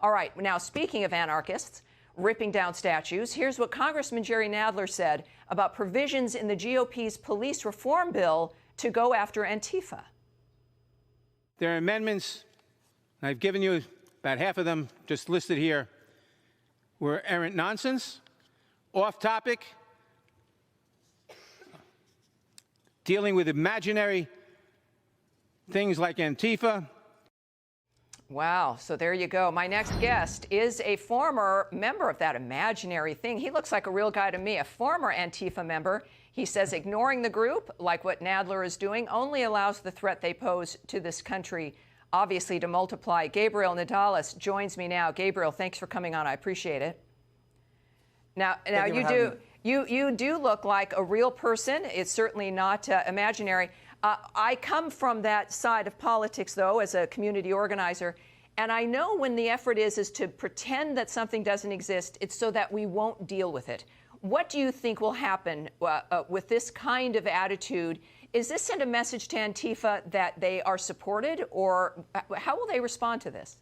All right, now speaking of anarchists ripping down statues, here's what Congressman Jerry Nadler said about provisions in the GOP's police reform bill to go after Antifa. There are amendments, I've given you about half of them just listed here, were errant nonsense, off topic, dealing with imaginary things like Antifa. Wow, so there you go. My next guest is a former member of that imaginary thing. He looks like a real guy to me, a former Antifa member. He says ignoring the group, like what Nadler is doing, only allows the threat they pose to this country, obviously, to multiply. Gabriel Nadales joins me now. Gabriel, thanks for coming on. I appreciate it. Now you do look like a real person. It's certainly not imaginary. I come from that side of politics, though, as a community organizer, and I know when the effort is to pretend that something doesn't exist, it's so that we won't deal with it. What do you think will happen with this kind of attitude? Is this send a message to Antifa that they are supported, or how will they respond to this?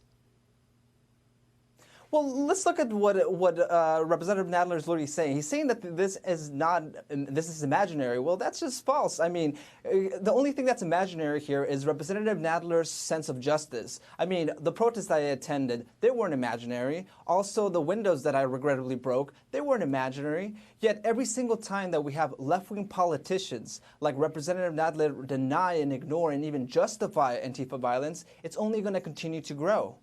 Well, let's look at what Representative Nadler is literally saying. He's saying that this is imaginary. Well, that's just false. I mean, the only thing that's imaginary here is Representative Nadler's sense of justice. I mean, the protests that I attended, they weren't imaginary. Also, the windows that I regrettably broke, they weren't imaginary. Yet every single time that we have left-wing politicians like Representative Nadler deny and ignore and even justify Antifa violence, it's only going to continue to grow.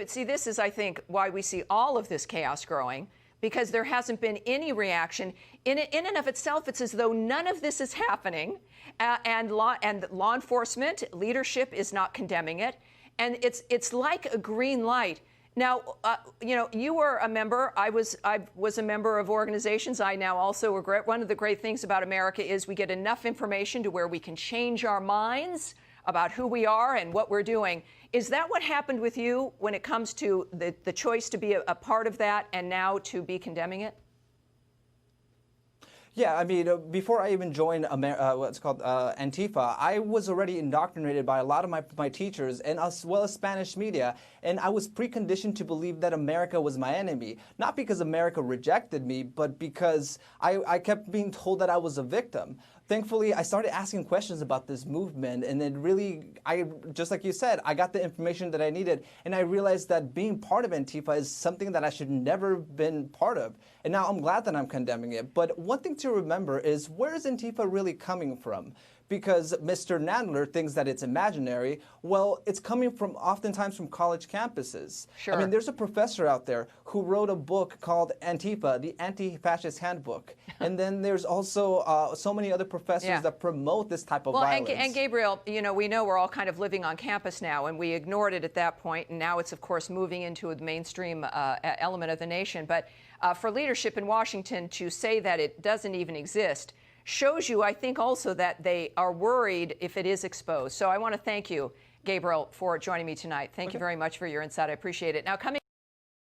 See, this is, I think, why we see all of this chaos growing, because there hasn't been any reaction. In and of itself, it's as though none of this is happening, and law enforcement leadership is not condemning it, and it's like a green light. Now, you were a member. I was a member of organizations. I now also regret. One of the great things about America is we get enough information to where we can change our minds about who we are and what we're doing. Is that what happened with you when it comes to the choice to be a part of that and now to be condemning it? Yeah, I mean, before I even joined what's called Antifa, I was already indoctrinated by a lot of my teachers and as well as Spanish media, and I was preconditioned to believe that America was my enemy. Not because America rejected me, but because I kept being told that I was a victim. Thankfully, I started asking questions about this movement, and it really, just like you said, I got the information that I needed, and I realized that being part of Antifa is something that I should never have been part of. And now I'm glad that I'm condemning it. But one thing to remember is, where is Antifa really coming from? Because Mr. Nadler thinks that it's imaginary. Well, it's coming from oftentimes from college campuses. Sure. I mean, there's a professor out there who wrote a book called Antifa, the Anti-Fascist Handbook. And then there's also so many other professors that promote this type of violence. And Gabriel, we know we're all kind of living on campus now, and we ignored it at that point, and now it's, of course, moving into a mainstream element of the nation. But for leadership in Washington to say that it doesn't even exist shows you, I think, also that they are worried if it is exposed. So I want to thank you, Gabriel, for joining me tonight. Thank you very much for your insight. I appreciate it. Now, coming